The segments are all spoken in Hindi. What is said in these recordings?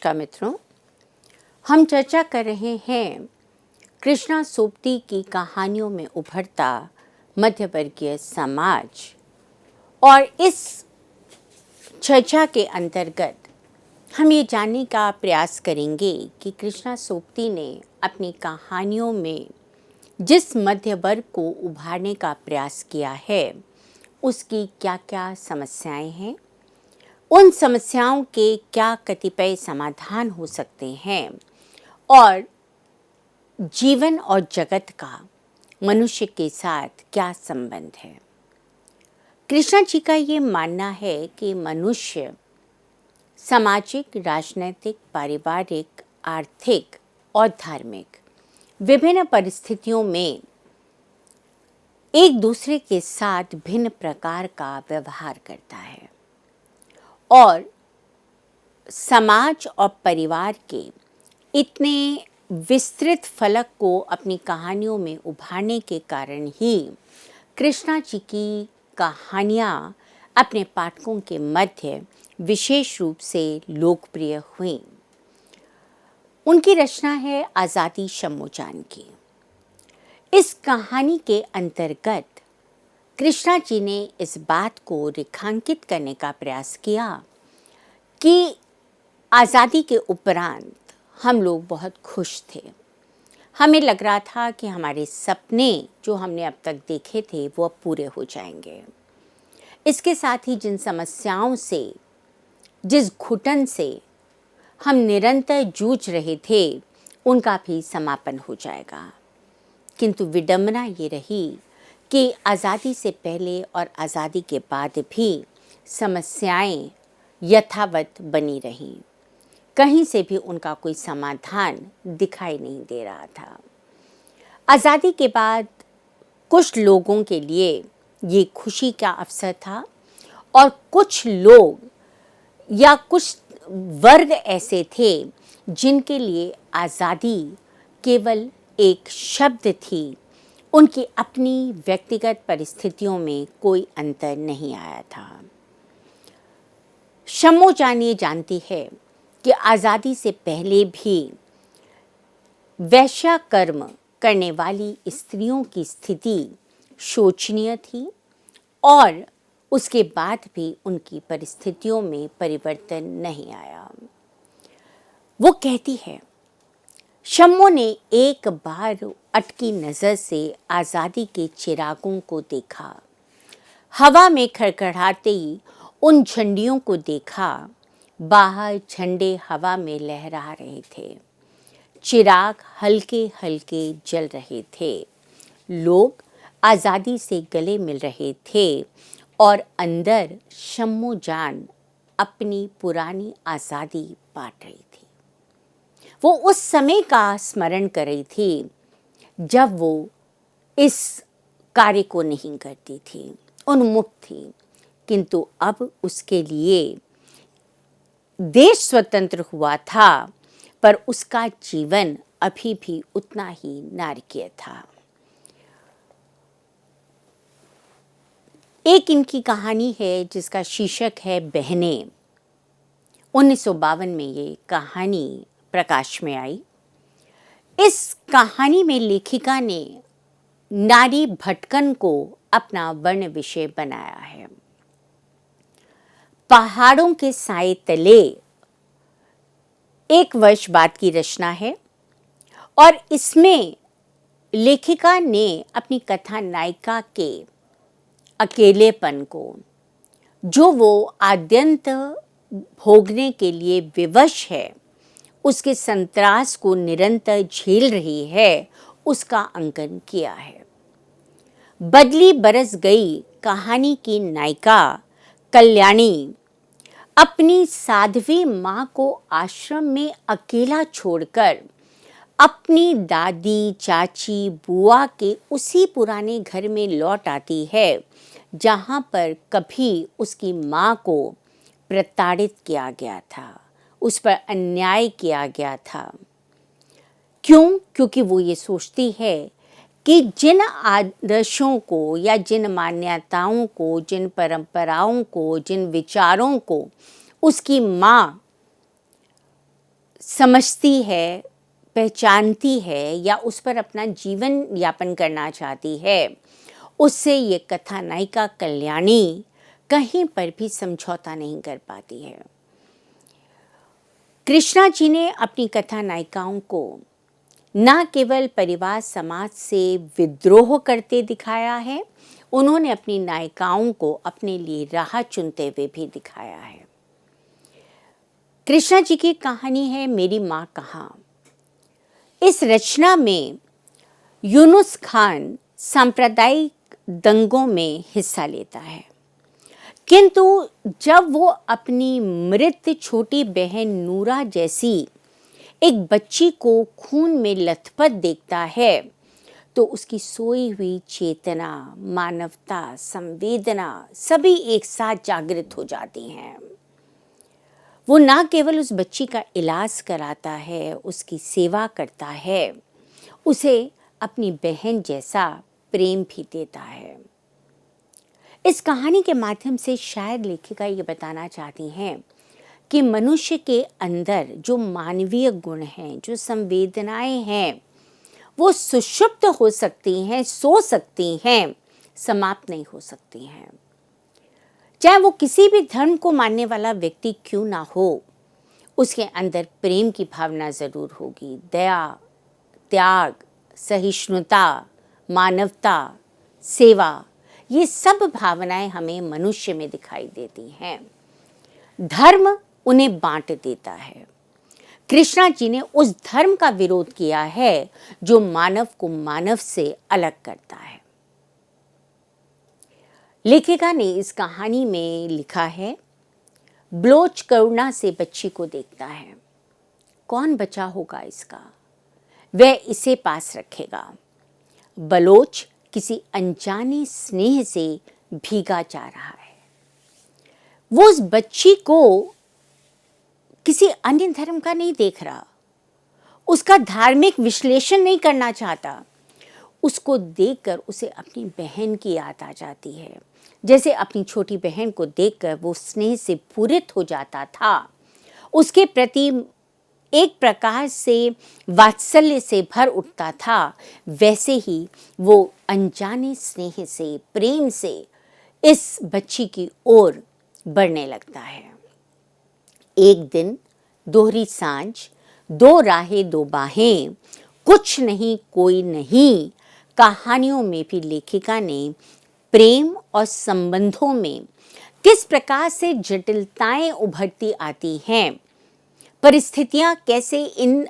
नमस्कार मित्रों, हम चर्चा कर रहे हैं कृष्णा सोपती की कहानियों में उभरता मध्यवर्गीय समाज। और इस चर्चा के अंतर्गत हम ये जानने का प्रयास करेंगे कि कृष्णा सोपती ने अपनी कहानियों में जिस मध्य वर्ग को उभारने का प्रयास किया है उसकी क्या क्या समस्याएं हैं, उन समस्याओं के क्या कतिपय समाधान हो सकते हैं और जीवन और जगत का मनुष्य के साथ क्या संबंध है। कृष्णा जी का ये मानना है कि मनुष्य सामाजिक, राजनैतिक, पारिवारिक, आर्थिक और धार्मिक विभिन्न परिस्थितियों में एक दूसरे के साथ भिन्न प्रकार का व्यवहार करता है और समाज और परिवार के इतने विस्तृत फलक को अपनी कहानियों में उभारने के कारण ही कृष्णा जी की कहानियाँ अपने पाठकों के मध्य विशेष रूप से लोकप्रिय हुईं। उनकी रचना है आज़ादी शम्मोजान की। इस कहानी के अंतर्गत कृष्णा जी ने इस बात को रेखांकित करने का प्रयास किया कि आज़ादी के उपरांत हम लोग बहुत खुश थे। हमें लग रहा था कि हमारे सपने जो हमने अब तक देखे थे वो अब पूरे हो जाएंगे। इसके साथ ही जिन समस्याओं से, जिस घुटन से हम निरंतर जूझ रहे थे उनका भी समापन हो जाएगा। किंतु विडंबना ये रही कि आज़ादी से पहले और आज़ादी के बाद भी समस्याएं यथावत बनी रहीं। कहीं से भी उनका कोई समाधान दिखाई नहीं दे रहा था। आज़ादी के बाद कुछ लोगों के लिए ये खुशी का अवसर था और कुछ लोग या कुछ वर्ग ऐसे थे जिनके लिए आज़ादी केवल एक शब्द थी। उनकी अपनी व्यक्तिगत परिस्थितियों में कोई अंतर नहीं आया था। शम्मोजान ये जानती है कि आज़ादी से पहले भी वैश्या कर्म करने वाली स्त्रियों की स्थिति शोचनीय थी और उसके बाद भी उनकी परिस्थितियों में परिवर्तन नहीं आया। वो कहती है, शम्मो ने एक बार अटकी नज़र से आज़ादी के चिरागों को देखा, हवा में खड़खड़ाते उन झंडियों को देखा। बाहर झंडे हवा में लहरा रहे थे, चिराग हल्के हल्के जल रहे थे, लोग आज़ादी से गले मिल रहे थे और अंदर शम्मोजान अपनी पुरानी आज़ादी बांट रही थी। वो उस समय का स्मरण कर रही थी जब वो इस कार्य को नहीं करती थी, उन्मुख थी। किंतु अब उसके लिए देश स्वतंत्र हुआ था पर उसका जीवन अभी भी उतना ही नारकीय था। एक इनकी कहानी है जिसका शीर्षक है बहनें। 1952 में ये कहानी प्रकाश में आई। इस कहानी में लेखिका ने नारी भटकन को अपना वर्ण विषय बनाया है। पहाड़ों के साए तले एक वर्ष बाद की रचना है और इसमें लेखिका ने अपनी कथा नायिका के अकेलेपन को, जो वो आद्यंत भोगने के लिए विवश है, उसके संत्रास को निरंतर झेल रही है, उसका अंकन किया है। बदली बरस गई कहानी की नायिका कल्याणी अपनी साध्वी माँ को आश्रम में अकेला छोड़कर अपनी दादी, चाची, बुआ के उसी पुराने घर में लौट आती है जहाँ पर कभी उसकी माँ को प्रताड़ित किया गया था, उस पर अन्याय किया गया था। क्यों? क्योंकि वो ये सोचती है कि जिन आदर्शों को या जिन मान्यताओं को, जिन परंपराओं को, जिन विचारों को उसकी माँ समझती है, पहचानती है या उस पर अपना जीवन यापन करना चाहती है, उससे ये कथा नायिका कल्याणी कहीं पर भी समझौता नहीं कर पाती है। कृष्णा जी ने अपनी कथा नायिकाओं को न केवल परिवार समाज से विद्रोह करते दिखाया है, उन्होंने अपनी नायिकाओं को अपने लिए राह चुनते हुए भी दिखाया है। कृष्णा जी की कहानी है मेरी माँ कहाँ। इस रचना में यूनुस खान सांप्रदायिक दंगों में हिस्सा लेता है, किंतु जब वो अपनी मृत छोटी बहन नूरा जैसी एक बच्ची को खून में लथपथ देखता है तो उसकी सोई हुई चेतना, मानवता, संवेदना सभी एक साथ जागृत हो जाती हैं। वो ना केवल उस बच्ची का इलाज कराता है, उसकी सेवा करता है, उसे अपनी बहन जैसा प्रेम भी देता है। इस कहानी के माध्यम से शायद लेखिका ये बताना चाहती हैं कि मनुष्य के अंदर जो मानवीय गुण हैं, जो संवेदनाएं हैं, वो सुषुप्त हो सकती हैं, सो सकती हैं, समाप्त नहीं हो सकती हैं। चाहे वो किसी भी धर्म को मानने वाला व्यक्ति क्यों ना हो, उसके अंदर प्रेम की भावना ज़रूर होगी। दया, त्याग, सहिष्णुता, मानवता, सेवा, ये सब भावनाएं हमें मनुष्य में दिखाई देती हैं। धर्म उन्हें बांट देता है। कृष्णा जी ने उस धर्म का विरोध किया है जो मानव को मानव से अलग करता है। लेखिका ने इस कहानी में लिखा है, ब्लोच करुणा से बच्ची को देखता है। कौन बचा होगा इसका? वह इसे पास रखेगा। बलोच किसी अनजाने स्नेह से भीगा जा रहा है। वो उस बच्ची को किसी अन्य धर्म का नहीं देख रहा, उसका धार्मिक विश्लेषण नहीं करना चाहता। उसको देखकर उसे अपनी बहन की याद आ जाती है। जैसे अपनी छोटी बहन को देखकर वो स्नेह से पूरित हो जाता था, उसके प्रति एक प्रकार से वात्सल्य से भर उठता था, वैसे ही वो अनजाने स्नेह से, प्रेम से इस बच्ची की ओर बढ़ने लगता है। एक दिन, दोहरी सांझ, दो राहें दो बाहें, कुछ नहीं कोई नहीं, कहानियों में भी लेखिका ने प्रेम और संबंधों में किस प्रकार से जटिलताएं उभरती आती हैं, परिस्थितियां कैसे इन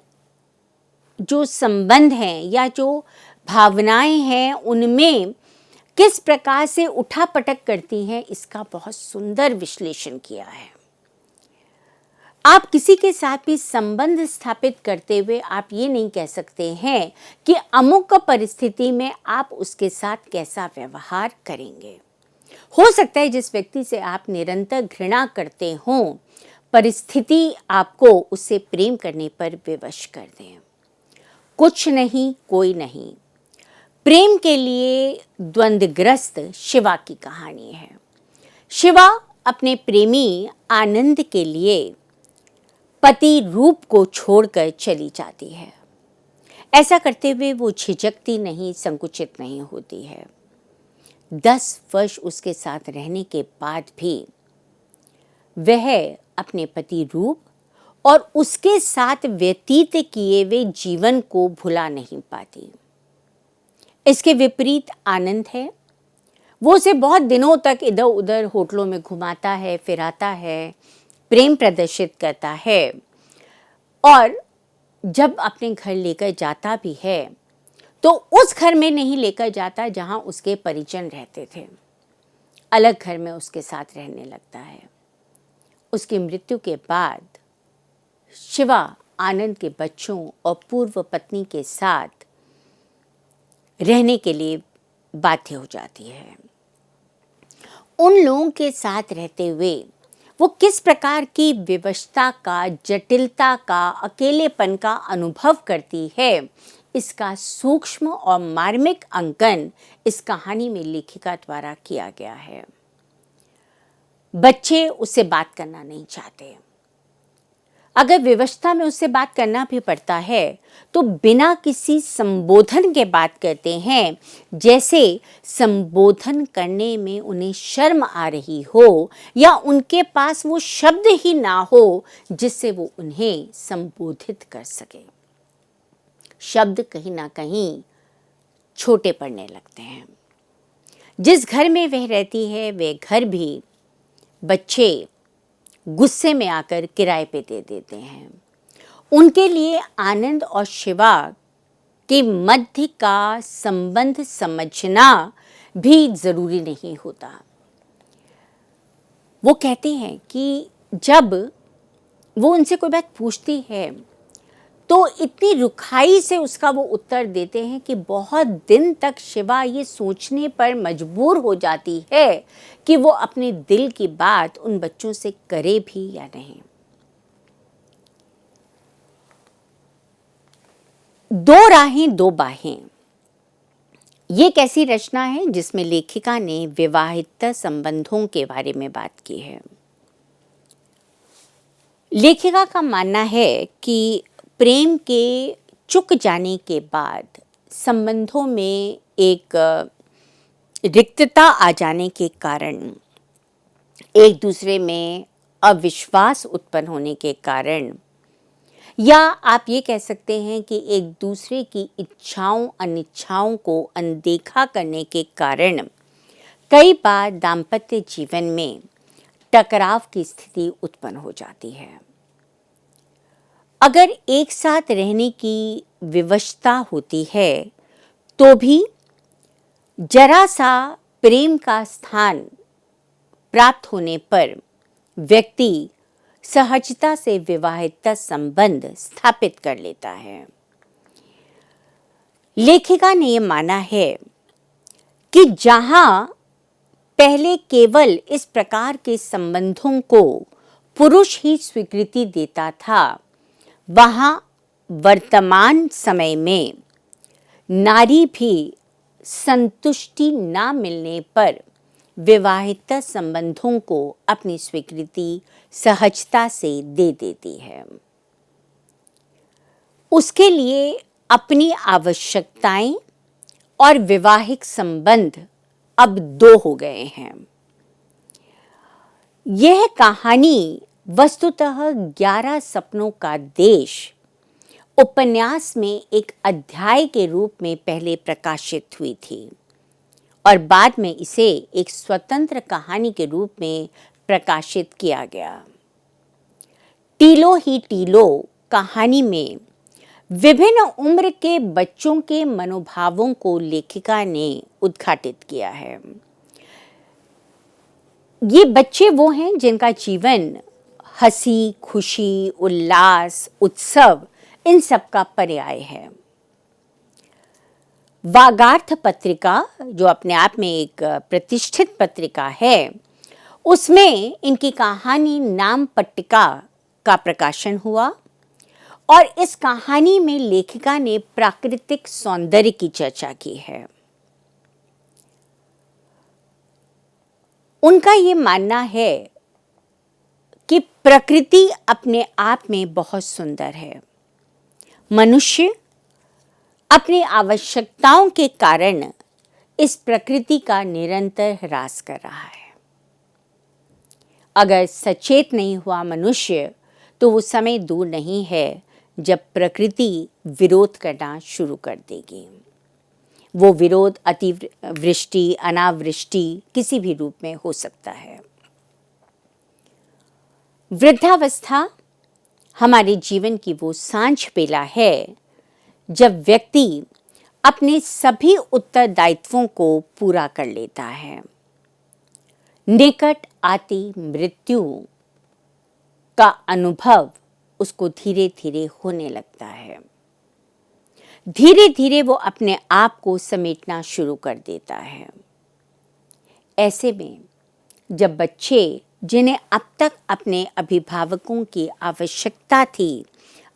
जो संबंध हैं या जो भावनाएं हैं उनमें किस प्रकार से उठापटक करती हैं, इसका बहुत सुंदर विश्लेषण किया है। आप किसी के साथ भी संबंध स्थापित करते हुए आप ये नहीं कह सकते हैं कि अमुक परिस्थिति में आप उसके साथ कैसा व्यवहार करेंगे। हो सकता है जिस व्यक्ति से आप निरंतर घृणा करते हो, परिस्थिति आपको उससे प्रेम करने पर विवश कर दें। कुछ नहीं कोई नहीं, प्रेम के लिए द्वंद्वग्रस्त शिवा की कहानी है। शिवा अपने प्रेमी आनंद के लिए पति रूप को छोड़कर चली जाती है। ऐसा करते हुए वो झिझकती नहीं, संकुचित नहीं होती है। 10 वर्ष उसके साथ रहने के बाद भी वह अपने पति रूप और उसके साथ व्यतीत किए हुए जीवन को भुला नहीं पाती। इसके विपरीत आनंद है। वो उसे बहुत दिनों तक इधर उधर होटलों में घुमाता है, फिराता है, प्रेम प्रदर्शित करता है, और जब अपने घर लेकर जाता भी है तो उस घर में नहीं लेकर जाता जहां उसके परिजन रहते थे। अलग घर में उसके साथ रहने लगता है। उसकी मृत्यु के बाद शिवा आनंद के बच्चों और पूर्व पत्नी के साथ रहने के लिए बाध्य हो जाती है। उन लोगों के साथ रहते हुए वो किस प्रकार की विवशता का, जटिलता का, अकेलेपन का अनुभव करती है, इसका सूक्ष्म और मार्मिक अंकन इस कहानी में लेखिका द्वारा किया गया है। बच्चे उससे बात करना नहीं चाहते। अगर विवशता में उससे बात करना भी पड़ता है तो बिना किसी संबोधन के बात करते हैं, जैसे संबोधन करने में उन्हें शर्म आ रही हो या उनके पास वो शब्द ही ना हो जिससे वो उन्हें संबोधित कर सके। शब्द कहीं ना कहीं छोटे पड़ने लगते हैं। जिस घर में वह रहती है वह घर भी बच्चे गुस्से में आकर किराए पे दे देते हैं। उनके लिए आनंद और शिवा के मध्य का संबंध समझना भी जरूरी नहीं होता। वो कहते हैं कि जब वो उनसे कोई बात पूछती है तो इतनी रुखाई से उसका वो उत्तर देते हैं कि बहुत दिन तक शिवा ये सोचने पर मजबूर हो जाती है कि वो अपने दिल की बात उन बच्चों से करे भी या नहीं। दो राहें दो बाहें, ये कैसी रचना है जिसमें लेखिका ने विवाहित संबंधों के बारे में बात की है। लेखिका का मानना है कि प्रेम के चुक जाने के बाद संबंधों में एक रिक्तता आ जाने के कारण, एक दूसरे में अविश्वास उत्पन्न होने के कारण, या आप ये कह सकते हैं कि एक दूसरे की इच्छाओं अनिच्छाओं को अनदेखा करने के कारण कई बार दाम्पत्य जीवन में टकराव की स्थिति उत्पन्न हो जाती है। अगर एक साथ रहने की विवशता होती है तो भी जरा सा प्रेम का स्थान प्राप्त होने पर व्यक्ति सहजता से विवाहित संबंध स्थापित कर लेता है। लेखिका ने यह माना है कि जहां पहले केवल इस प्रकार के संबंधों को पुरुष ही स्वीकृति देता था, वहां वर्तमान समय में नारी भी संतुष्टि ना मिलने पर विवाहित संबंधों को अपनी स्वीकृति सहजता से दे देती है। उसके लिए अपनी आवश्यकताएं और वैवाहिक संबंध अब दो हो गए हैं। यह कहानी वस्तुतः 11 सपनों का देश उपन्यास में एक अध्याय के रूप में पहले प्रकाशित हुई थी और बाद में इसे एक स्वतंत्र कहानी के रूप में प्रकाशित किया गया। टीलो ही टीलो कहानी में विभिन्न उम्र के बच्चों के मनोभावों को लेखिका ने उद्घाटित किया है। ये बच्चे वो हैं जिनका जीवन हंसी, खुशी, उल्लास, उत्सव, इन सब का पर्याय है। वागार्थ पत्रिका, जो अपने आप में एक प्रतिष्ठित पत्रिका है, उसमें इनकी कहानी नाम पट्टिका का प्रकाशन हुआ और इस कहानी में लेखिका ने प्राकृतिक सौंदर्य की चर्चा की है। उनका ये मानना है कि प्रकृति अपने आप में बहुत सुंदर है। मनुष्य अपनी आवश्यकताओं के कारण इस प्रकृति का निरंतर ह्रास कर रहा है। अगर सचेत नहीं हुआ मनुष्य तो वो समय दूर नहीं है जब प्रकृति विरोध करना शुरू कर देगी। वो विरोध अतिवृष्टि, अनावृष्टि किसी भी रूप में हो सकता है। वृद्धावस्था हमारे जीवन की वो सांझ बेला है जब व्यक्ति अपने सभी उत्तरदायित्वों को पूरा कर लेता है। निकट आती मृत्यु का अनुभव उसको धीरे धीरे होने लगता है। धीरे धीरे वो अपने आप को समेटना शुरू कर देता है। ऐसे में जब बच्चे जिन्हें अब तक अपने अभिभावकों की आवश्यकता थी,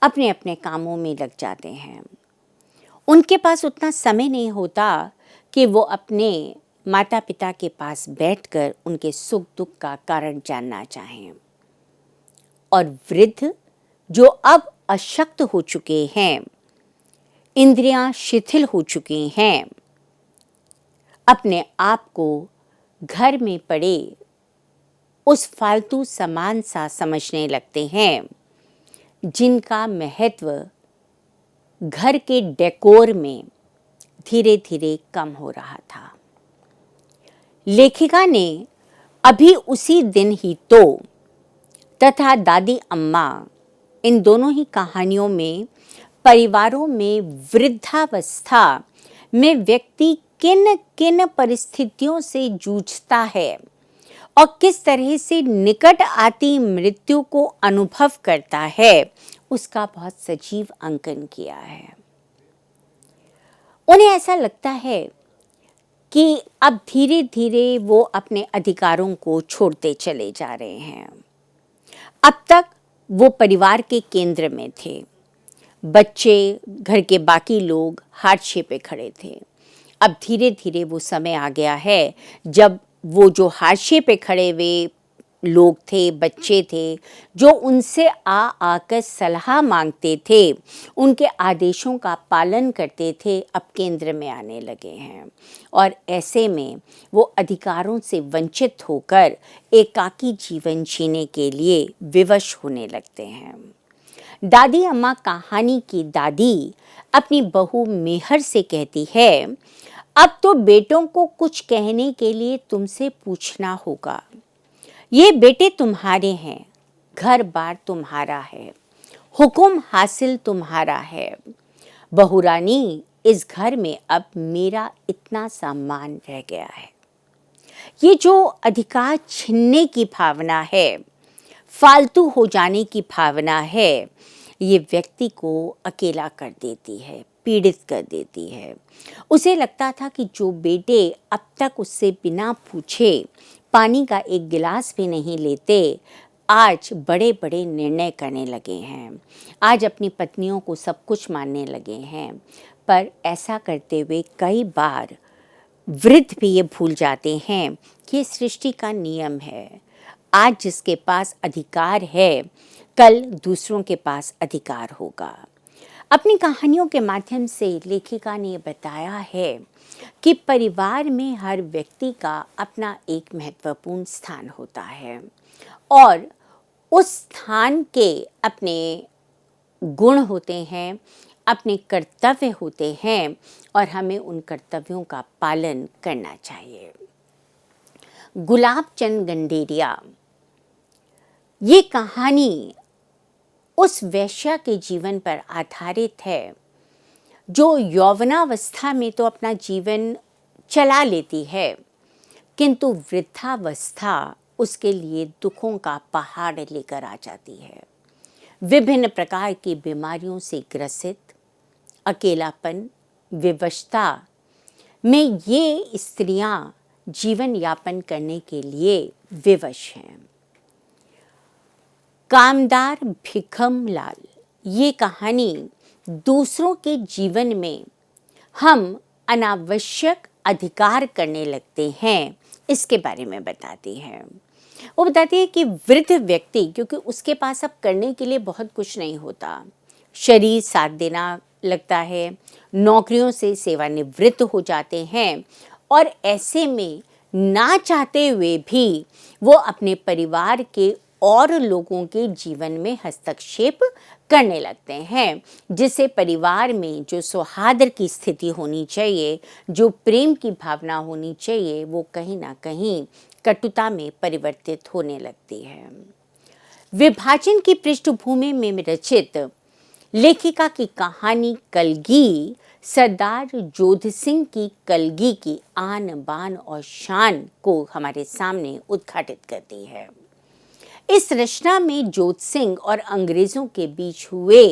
अपने अपने कामों में लग जाते हैं, उनके पास उतना समय नहीं होता कि वो अपने माता पिता के पास बैठकर उनके सुख दुख का कारण जानना चाहें। और वृद्ध जो अब अशक्त हो चुके हैं, इंद्रियां शिथिल हो चुकी हैं, अपने आप को घर में पड़े उस फालतू सामान सा समझने लगते हैं जिनका महत्व घर के डेकोर में धीरे धीरे कम हो रहा था। लेखिका ने अभी उसी दिन ही तो तथा दादी अम्मा, इन दोनों ही कहानियों में परिवारों में वृद्धावस्था में व्यक्ति किन किन परिस्थितियों से जूझता है और किस तरह से निकट आती मृत्यु को अनुभव करता है, उसका बहुत सजीव अंकन किया है। उन्हें ऐसा लगता है कि अब धीरे धीरे वो अपने अधिकारों को छोड़ते चले जा रहे हैं। अब तक वो परिवार के केंद्र में थे, बच्चे, घर के बाकी लोग हाशिए पे खड़े थे। अब धीरे धीरे वो समय आ गया है जब वो जो हाशिए पे खड़े हुए लोग थे, बच्चे थे, जो उनसे आकर सलाह मांगते थे, उनके आदेशों का पालन करते थे, अब केंद्र में आने लगे हैं और ऐसे में वो अधिकारों से वंचित होकर एकाकी जीवन जीने के लिए विवश होने लगते हैं। दादी अम्मा, कहानी की दादी, अपनी बहू मेहर से कहती है, अब तो बेटों को कुछ कहने के लिए तुमसे पूछना होगा। ये बेटे तुम्हारे हैं, घर बार तुम्हारा है, हुक्म हासिल तुम्हारा है। बहू रानी, इस घर में अब मेरा इतना सम्मान रह गया है। ये जो अधिकार छीनने की भावना है, फालतू हो जाने की भावना है, ये व्यक्ति को अकेला कर देती है, पीड़ित कर देती है। उसे लगता था कि जो बेटे अब तक उससे बिना पूछे पानी का एक गिलास भी नहीं लेते, आज बड़े बड़े निर्णय करने लगे हैं, आज अपनी पत्नियों को सब कुछ मानने लगे हैं। पर ऐसा करते हुए कई बार वृद्ध भी ये भूल जाते हैं कि ये सृष्टि का नियम है। आज जिसके पास अधिकार है, कल दूसरों के पास अधिकार होगा। अपनी कहानियों के माध्यम से लेखिका ने बताया है कि परिवार में हर व्यक्ति का अपना एक महत्वपूर्ण स्थान होता है और उस स्थान के अपने गुण होते हैं, अपने कर्तव्य होते हैं और हमें उन कर्तव्यों का पालन करना चाहिए। गुलाब चंद गंडेरिया, ये कहानी उस वैश्या के जीवन पर आधारित है जो यौवनावस्था में तो अपना जीवन चला लेती है, किंतु वृद्धावस्था उसके लिए दुखों का पहाड़ लेकर आ जाती है। विभिन्न प्रकार की बीमारियों से ग्रसित, अकेलापन, विवशता में ये स्त्रियां जीवन यापन करने के लिए विवश हैं। कामदार भिखम लाल, ये कहानी दूसरों के जीवन में हम अनावश्यक अधिकार करने लगते हैं, इसके बारे में बताती है। वो बताती है कि वृद्ध व्यक्ति, क्योंकि उसके पास अब करने के लिए बहुत कुछ नहीं होता, शरीर साथ देना लगता है, नौकरियों से सेवानिवृत्त हो जाते हैं और ऐसे में ना चाहते हुए भी वो अपने परिवार के और लोगों के जीवन में हस्तक्षेप करने लगते हैं, जिससे परिवार में जो सौहार्द की स्थिति होनी चाहिए, जो प्रेम की भावना होनी चाहिए, वो कहीं ना कहीं कटुता में परिवर्तित होने लगती है। विभाजन की पृष्ठभूमि में रचित लेखिका की कहानी कलगी सरदार जोध सिंह की कलगी की आन बान और शान को हमारे सामने उद्घाटित करती है। इस रचना में जोध सिंह और अंग्रेजों के बीच हुए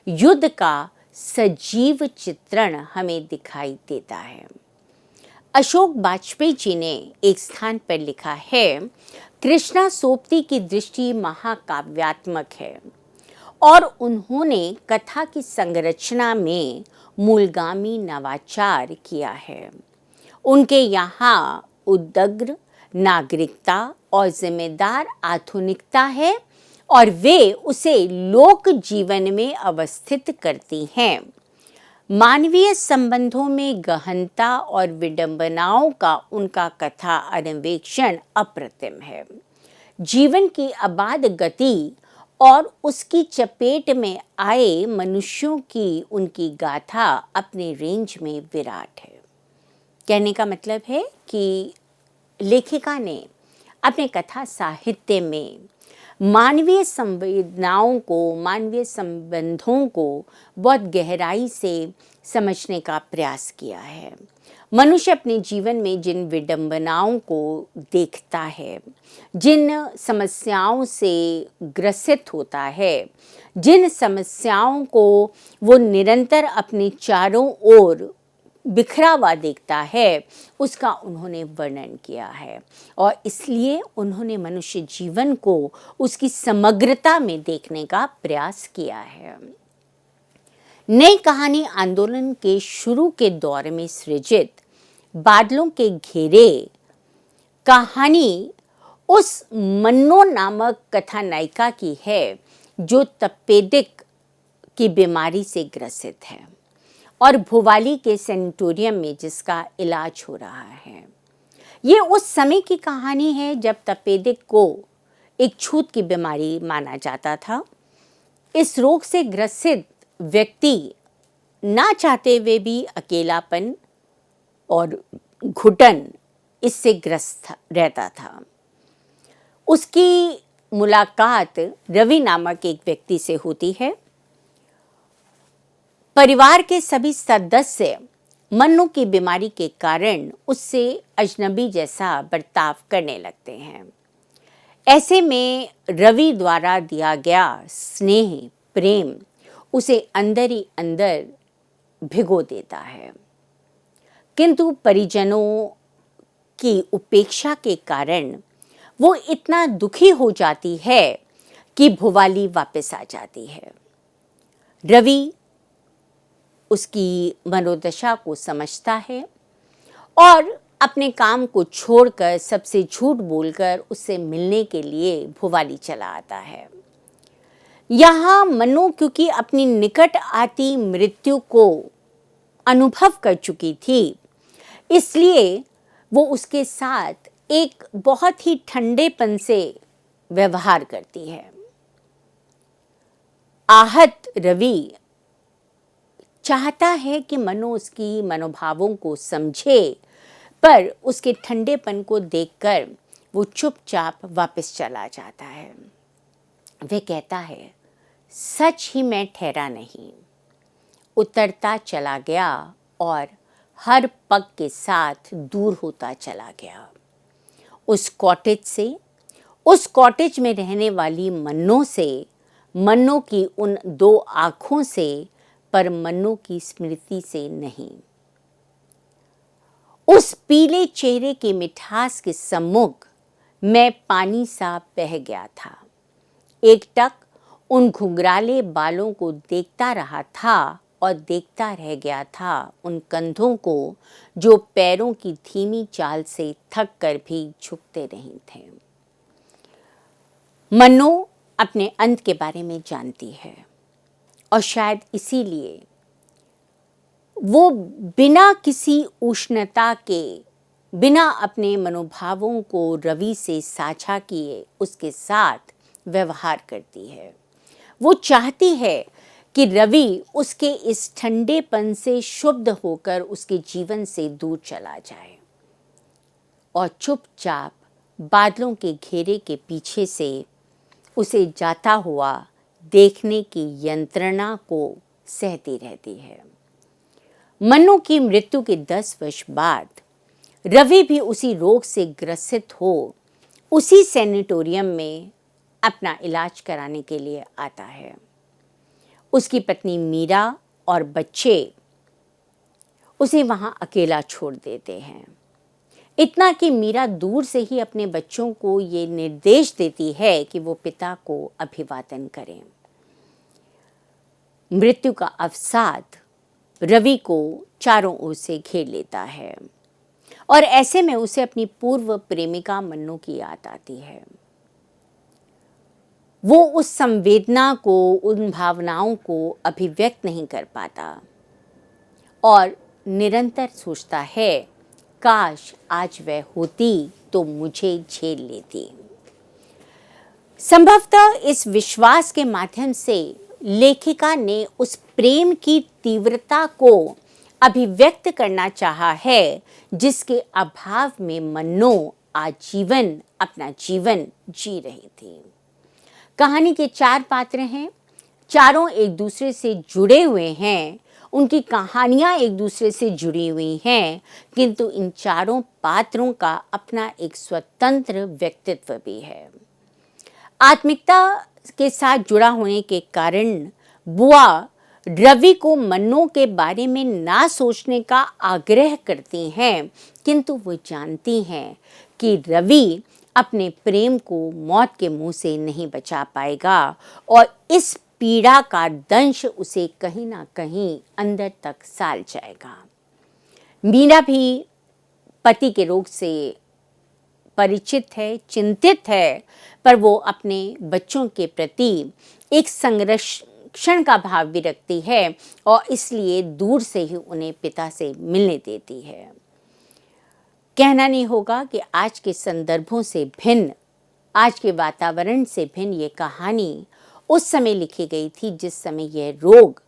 युद्ध का सजीव चित्रण हमें दिखाई देता है। अशोक वाजपेयी जी ने एक स्थान पर लिखा है, कृष्णा सोपती की दृष्टि महाकाव्यात्मक है और उन्होंने कथा की संरचना में मूलगामी नवाचार किया है। उनके यहाँ उदग्र नागरिकता और जिम्मेदार आधुनिकता है और वे उसे लोक जीवन में अवस्थित करती हैं। मानवीय संबंधों में गहनता और विडंबनाओं का उनका कथा अन्वेषण अप्रतिम है। जीवन की अबाध गति और उसकी चपेट में आए मनुष्यों की उनकी गाथा अपने रेंज में विराट है। कहने का मतलब है कि लेखिका ने अपने कथा साहित्य में मानवीय संवेदनाओं को, मानवीय संबंधों को बहुत गहराई से समझने का प्रयास किया है। मनुष्य अपने जीवन में जिन विडंबनाओं को देखता है, जिन समस्याओं से ग्रसित होता है, जिन समस्याओं को वो निरंतर अपने चारों ओर बिखरा हुआ देखता है, उसका उन्होंने वर्णन किया है और इसलिए उन्होंने मनुष्य जीवन को उसकी समग्रता में देखने का प्रयास किया है। नई कहानी आंदोलन के शुरू के दौर में सृजित बादलों के घेरे कहानी उस मन्नो नामक कथानायिका की है जो तपेदिक की बीमारी से ग्रसित है और भोवाली के सैनिटोरियम में जिसका इलाज हो रहा है। ये उस समय की कहानी है जब तपेदिक को एक छूत की बीमारी माना जाता था। इस रोग से ग्रसित व्यक्ति ना चाहते हुए भी अकेलापन और घुटन इससे ग्रस्त रहता था। उसकी मुलाकात रवि नामक एक व्यक्ति से होती है। परिवार के सभी सदस्य मन्नू की बीमारी के कारण उससे अजनबी जैसा बर्ताव करने लगते हैं। ऐसे में रवि द्वारा दिया गया स्नेह, प्रेम उसे अंदर ही अंदर भिगो देता है, किंतु परिजनों की उपेक्षा के कारण वो इतना दुखी हो जाती है कि भोवाली वापस आ जाती है। रवि उसकी मनोदशा को समझता है और अपने काम को छोड़कर, सबसे झूठ बोलकर उससे मिलने के लिए भोवाली चला आता है। यहाँ मन्नू क्योंकि अपनी निकट आती मृत्यु को अनुभव कर चुकी थी, इसलिए वो उसके साथ एक बहुत ही ठंडेपन से व्यवहार करती है। आहत रवि चाहता है कि मन्नू उसकी मनोभावों को समझे, पर उसके ठंडेपन को देखकर वो चुपचाप वापस चला जाता है। वह कहता है, सच ही मैं ठहरा नहीं। उतरता चला गया और हर पग के साथ दूर होता चला गया। उस कॉटेज में रहने वाली मन्नो से, मन्नो की उन दो आँखों से, पर मन्नो की स्मृति से नहीं। उस पीले चेहरे की मिठास के सम्मुख मैं पानी सा बह गया था। एकटक उन घुंघराले बालों को देखता रहा था और देखता रह गया था उन कंधों को जो पैरों की धीमी चाल से थक कर भी झुकते नहीं थे। मन्नो अपने अंत के बारे में जानती है और शायद इसीलिए वो बिना किसी उष्णता के, बिना अपने मनोभावों को रवि से साझा किए उसके साथ व्यवहार करती है। वो चाहती है कि रवि उसके इस ठंडेपन से शुद्ध होकर उसके जीवन से दूर चला जाए और चुपचाप बादलों के घेरे के पीछे से उसे जाता हुआ देखने की यंत्रणा को सहती रहती है। मन्नू की मृत्यु के 10 वर्ष बाद रवि भी उसी रोग से ग्रसित हो उसी सैनिटोरियम में अपना इलाज कराने के लिए आता है। उसकी पत्नी मीरा और बच्चे उसे वहां अकेला छोड़ देते हैं। इतना कि मीरा दूर से ही अपने बच्चों को ये निर्देश देती है कि वो पिता को अभिवादन करें। मृत्यु का अवसाद रवि को चारों ओर से घेर लेता है और ऐसे में उसे अपनी पूर्व प्रेमिका मन्नू की याद आती है। वो उस संवेदना को, उन भावनाओं को अभिव्यक्त नहीं कर पाता और निरंतर सोचता है, काश आज वह होती तो मुझे झेल लेती। संभवतः इस विश्वास के माध्यम से लेखिका ने उस प्रेम की तीव्रता को अभिव्यक्त करना चाहा है जिसके अभाव में मन्नो आजीवन अपना जीवन जी रही थी। कहानी के 4 पात्र हैं, चारों एक दूसरे से जुड़े हुए हैं, उनकी कहानियां एक दूसरे से जुड़ी हुई हैं, किंतु इन चारों पात्रों का अपना एक स्वतंत्र व्यक्तित्व भी है। आत्मिकता के साथ जुड़ा होने के कारण बुआ रवि को मन्नो के बारे में ना सोचने का आग्रह करती हैं, किंतु वो जानती हैं कि रवि अपने प्रेम को मौत के मुंह से नहीं बचा पाएगा और इस पीड़ा का दंश उसे कहीं ना कहीं अंदर तक साल जाएगा। मीरा भी पति के रोग से परिचित है, चिंतित है, पर वो अपने बच्चों के प्रति एक संरक्षण का भाव भी रखती है और इसलिए दूर से ही उन्हें पिता से मिलने देती है। कहना नहीं होगा कि आज के संदर्भों से भिन्न, आज के वातावरण से भिन्न ये कहानी उस समय लिखी गई थी जिस समय यह रोग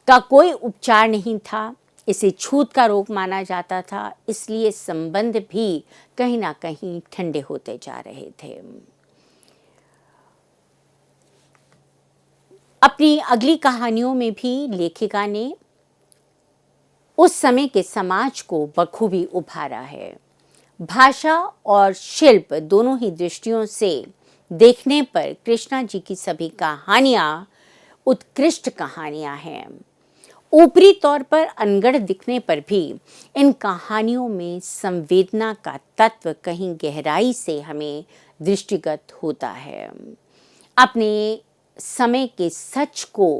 का कोई उपचार नहीं था, इसे छूत का रोग माना जाता था, इसलिए संबंध भी कहीं ना कहीं ठंडे होते जा रहे थे। अपनी अगली कहानियों में भी लेखिका ने उस समय के समाज को बखूबी उभारा है। भाषा और शिल्प दोनों ही दृष्टियों से देखने पर कृष्णा जी की सभी कहानियां उत्कृष्ट कहानियां हैं। ऊपरी तौर पर अनगढ़ दिखने पर भी इन कहानियों में संवेदना का तत्व कहीं गहराई से हमें दृष्टिगत होता है। अपने समय के सच को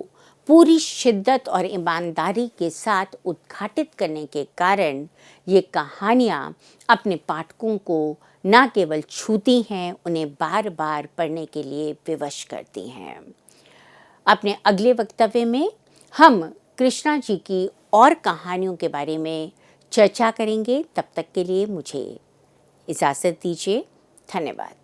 पूरी शिद्दत और ईमानदारी के साथ उद्घाटित करने के कारण ये कहानियाँ अपने पाठकों को न केवल छूती हैं, उन्हें बार बार पढ़ने के लिए विवश करती हैं। अपने अगले वक्तव्य में हम कृष्णा जी की और कहानियों के बारे में चर्चा करेंगे। तब तक के लिए मुझे इजाज़त दीजिए। धन्यवाद।